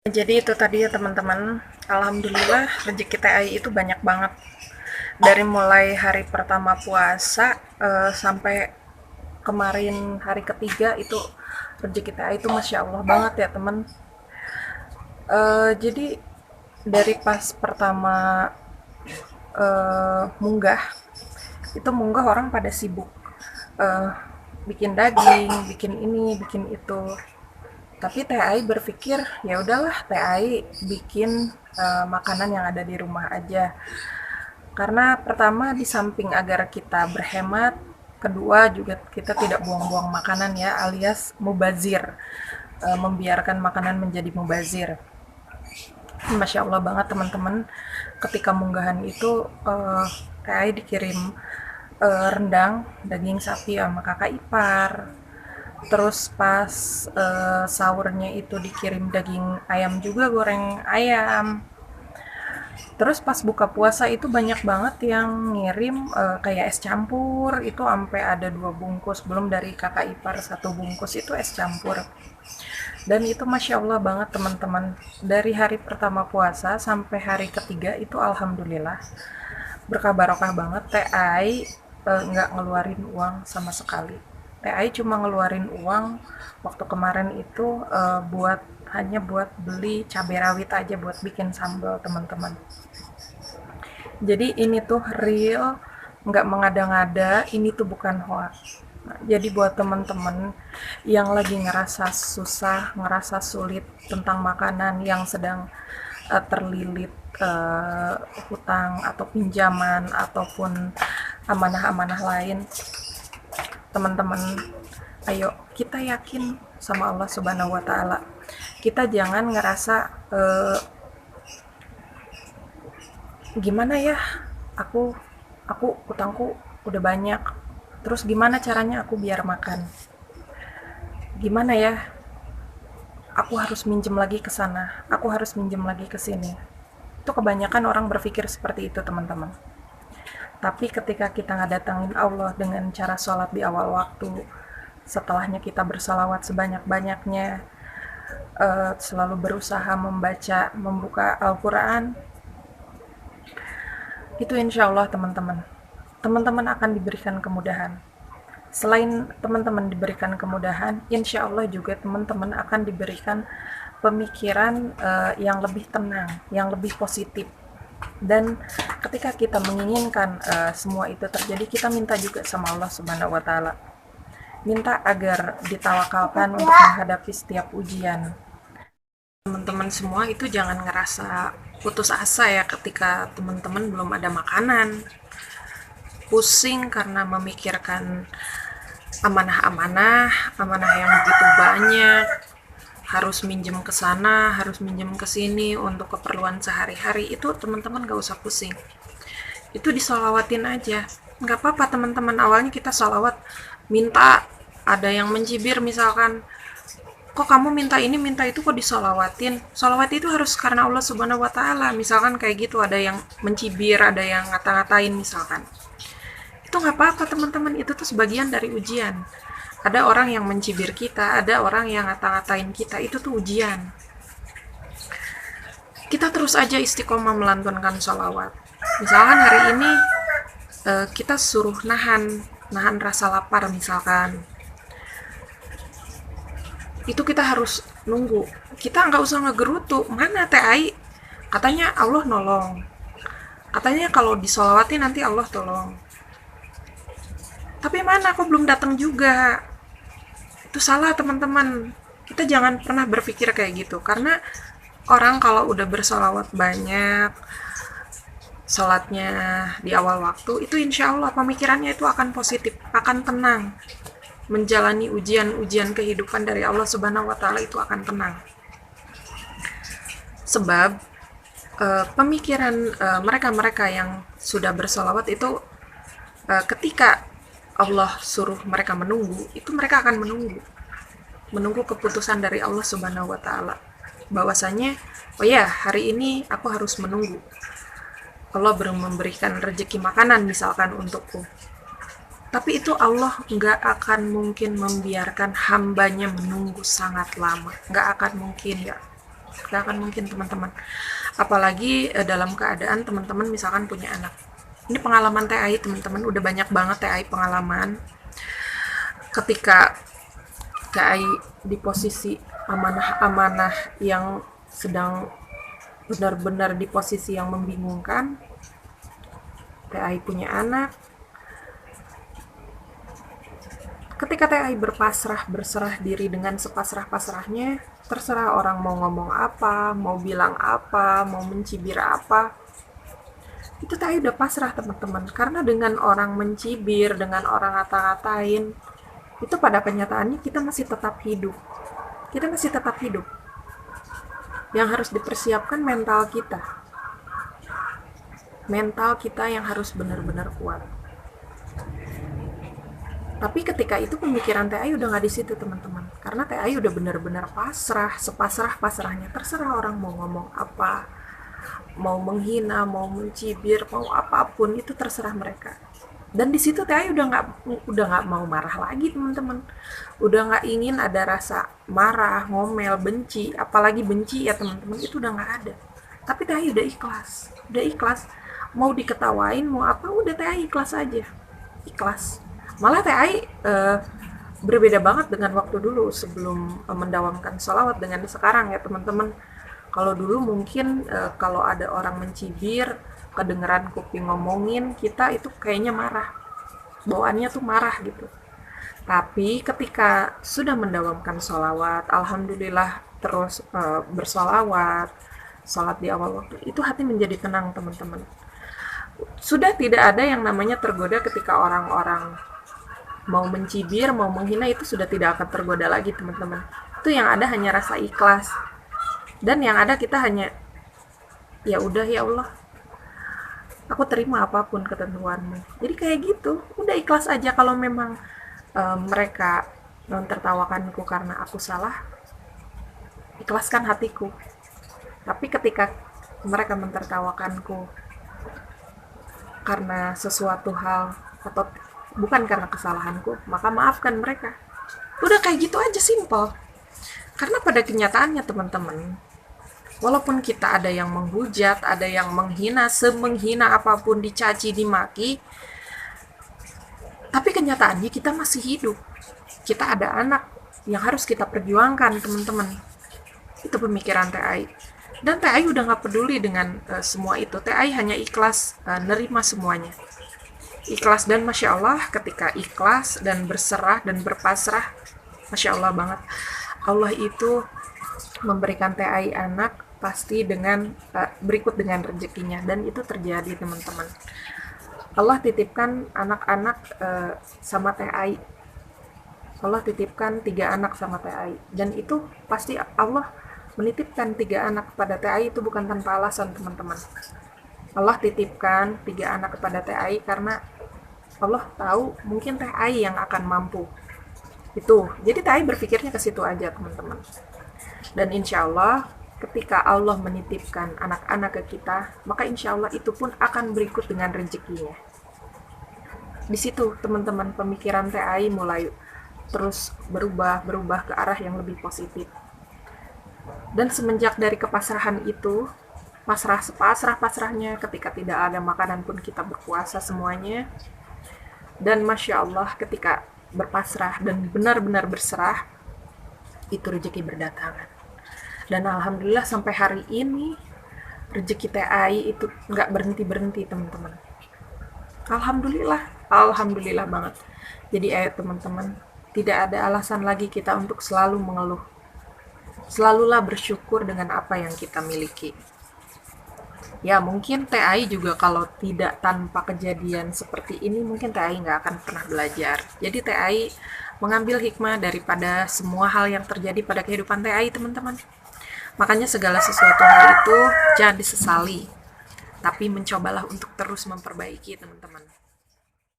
Jadi itu tadi ya teman-teman, alhamdulillah rezeki TAI itu banyak banget. Dari mulai hari pertama puasa sampai kemarin hari ketiga itu rezeki TAI itu masya Allah banget ya teman. Jadi dari pas pertama munggah, itu munggah orang pada sibuk. Eh, Bikin daging, bikin ini, bikin itu. Tapi TAI berpikir, ya udahlah TAI bikin makanan yang ada di rumah aja. Karena pertama di samping agar kita berhemat, kedua juga kita tidak buang-buang makanan ya, alias mubazir, membiarkan makanan menjadi mubazir. Masya Allah banget teman-teman, ketika munggahan itu TAI dikirim rendang, daging sapi sama kakak ipar. Terus pas sahurnya itu dikirim daging ayam juga, goreng ayam. Terus pas buka puasa itu banyak banget yang ngirim kayak es campur, itu sampai ada 2 bungkus, belum dari kakak ipar 1 bungkus itu es campur. Dan itu masya Allah banget teman-teman, dari hari pertama puasa sampai hari ketiga itu alhamdulillah berkah barokah banget. TAI nggak ngeluarin uang sama sekali. TAI cuma ngeluarin uang waktu kemarin itu hanya buat beli cabai rawit aja buat bikin sambal teman-teman. Jadi ini tuh real, nggak mengada-ngada, ini tuh bukan hoax. Nah, jadi buat teman-teman yang lagi ngerasa susah, ngerasa sulit tentang makanan, yang sedang terlilit hutang atau pinjaman ataupun amanah-amanah lain, teman-teman, ayo kita yakin sama Allah Subhanahu wa taala. Kita jangan ngerasa gimana ya, aku utangku udah banyak. Terus gimana caranya aku biar makan? Gimana ya? Aku harus minjem lagi ke sana, aku harus minjem lagi ke sini. Itu kebanyakan orang berpikir seperti itu, teman-teman. Tapi ketika kita ngedatangin Allah dengan cara sholat di awal waktu, setelahnya kita bersalawat sebanyak-banyaknya, selalu berusaha membuka Al-Quran, itu insya Allah teman-teman akan diberikan kemudahan. Selain teman-teman diberikan kemudahan, insya Allah juga teman-teman akan diberikan pemikiran yang lebih tenang, yang lebih positif. Dan ketika kita menginginkan semua itu terjadi, kita minta juga sama Allah Subhanahu wa taala. Minta agar ditawakalkan untuk menghadapi setiap ujian. Teman-teman semua itu jangan ngerasa putus asa ya ketika teman-teman belum ada makanan. Pusing karena memikirkan amanah yang begitu banyak, harus minjem ke sana, harus minjem ke sini untuk keperluan sehari-hari. Itu teman-teman gak usah pusing. Itu disolawatin aja. Gak apa-apa teman-teman, awalnya kita solawat, minta, ada yang mencibir misalkan, kok kamu minta ini minta itu kok disolawatin. Solawat itu harus karena Allah Subhanahu wa taala. Misalkan kayak gitu, ada yang mencibir, ada yang ngata-ngatain misalkan, itu nggak apa-apa teman-teman, itu tuh sebagian dari ujian. Ada orang yang mencibir kita, ada orang yang ngata-ngatain kita, itu tuh ujian. Kita terus aja istiqomah melantunkan sholawat. Misalkan hari ini kita suruh nahan rasa lapar misalkan, itu kita harus nunggu. Kita nggak usah ngegerutu, mana TAI katanya Allah nolong, katanya kalau disolawatin nanti Allah tolong, tapi mana kok belum datang juga. Itu salah teman-teman, kita jangan pernah berpikir kayak gitu. Karena orang kalau udah bersolawat banyak, sholatnya di awal waktu, itu insya Allah pemikirannya itu akan positif, akan tenang. Menjalani ujian-ujian kehidupan dari Allah Subhanahu wa taala itu akan tenang. Sebab pemikiran mereka-mereka yang sudah bersolawat itu ketika Allah suruh mereka menunggu, itu mereka akan menunggu keputusan dari Allah Subhanahu wa taala. Bahwasanya, oh ya, hari ini aku harus menunggu. Allah belum memberikan rezeki makanan misalkan untukku. Tapi itu Allah nggak akan mungkin membiarkan hambanya menunggu sangat lama. Nggak akan mungkin ya. Gak akan mungkin teman-teman. Apalagi dalam keadaan teman-teman misalkan punya anak. Ini pengalaman TAI teman-teman, udah banyak banget TAI pengalaman. Ketika TAI di posisi amanah-amanah yang sedang benar-benar di posisi yang membingungkan, TAI punya anak. Ketika TAI berserah diri dengan sepasrah-pasrahnya, terserah orang mau ngomong apa, mau bilang apa, mau mencibir apa, itu TAI udah pasrah teman-teman. Karena dengan orang mencibir, dengan orang ngata-ngatain, itu pada kenyataannya kita masih tetap hidup. Kita masih tetap hidup. Yang harus dipersiapkan mental kita. Mental kita yang harus benar-benar kuat. Tapi ketika itu pemikiran TAI udah nggak di situ teman-teman, karena TAI udah benar-benar pasrah, sepasrah-pasrahnya. Terserah orang mau ngomong apa, mau menghina, mau mencibir, mau apapun itu terserah mereka. Dan di situ TAI udah nggak mau marah lagi teman-teman, udah nggak ingin ada rasa marah, ngomel, benci, apalagi benci ya teman-teman, itu udah nggak ada. Tapi TAI udah ikhlas, mau diketawain, mau apa, udah TAI ikhlas aja, ikhlas. Malah TAI berbeda banget dengan waktu dulu sebelum mendawamkan sholawat dengan sekarang ya teman-teman. Kalau dulu mungkin kalau ada orang mencibir, kedengeran kuping ngomongin, kita itu kayaknya marah. Bawaannya tuh marah gitu. Tapi ketika sudah mendawamkan sholawat, alhamdulillah terus bersolawat, sholat di awal waktu, itu hati menjadi tenang teman-teman. Sudah tidak ada yang namanya tergoda ketika orang-orang mau mencibir, mau menghina, itu sudah tidak akan tergoda lagi teman-teman. Itu yang ada hanya rasa ikhlas. Dan yang ada kita hanya, ya udah ya Allah, aku terima apapun ketentuanmu. Jadi kayak gitu, udah ikhlas aja. Kalau memang mereka mentertawakanku karena aku salah, ikhlaskan hatiku. Tapi ketika mereka mentertawakanku karena sesuatu hal atau bukan karena kesalahanku, maka maafkan mereka. Udah kayak gitu aja, simple. Karena pada kenyataannya teman-teman, walaupun kita ada yang menghujat, ada yang menghina, semenghina apapun, dicaci, dimaki, tapi kenyataannya kita masih hidup. Kita ada anak yang harus kita perjuangkan teman-teman. Itu pemikiran TAI. Dan TAI udah gak peduli dengan semua itu. TAI hanya ikhlas nerima semuanya. Ikhlas, dan Masya Allah ketika ikhlas dan berserah dan berpasrah, Masya Allah banget. Allah itu memberikan TAI anak pasti dengan berikut dengan rezekinya, dan itu terjadi teman-teman. Allah titipkan anak-anak sama TAI. Allah titipkan 3 anak sama TAI, dan itu pasti Allah menitipkan 3 anak kepada TAI itu bukan tanpa alasan teman-teman. Allah titipkan 3 anak kepada TAI karena Allah tahu mungkin TAI yang akan mampu. Itu. Jadi TAI berpikirnya ke situ aja, teman-teman. Dan insya Allah, ketika Allah menitipkan anak-anak ke kita, maka insya Allah itu pun akan berikut dengan rezekinya. Di situ, teman-teman, pemikiran TAI mulai terus berubah ke arah yang lebih positif. Dan semenjak dari kepasrahan itu, pasrah sepasrah-pasrahnya, ketika tidak ada makanan pun kita berpuasa semuanya. Dan Masya Allah ketika berpasrah dan benar-benar berserah, itu rezeki berdatangan. Dan Alhamdulillah sampai hari ini rezeki TAI itu nggak berhenti-berhenti teman-teman. Alhamdulillah banget. Jadi ayo teman-teman, tidak ada alasan lagi kita untuk selalu mengeluh. Selalulah bersyukur dengan apa yang kita miliki. Ya mungkin TAI juga kalau tidak tanpa kejadian seperti ini, mungkin TAI nggak akan pernah belajar. Jadi TAI mengambil hikmah daripada semua hal yang terjadi pada kehidupan TAI teman-teman. Makanya segala sesuatu hal itu jangan disesali, tapi mencobalah untuk terus memperbaiki teman-teman.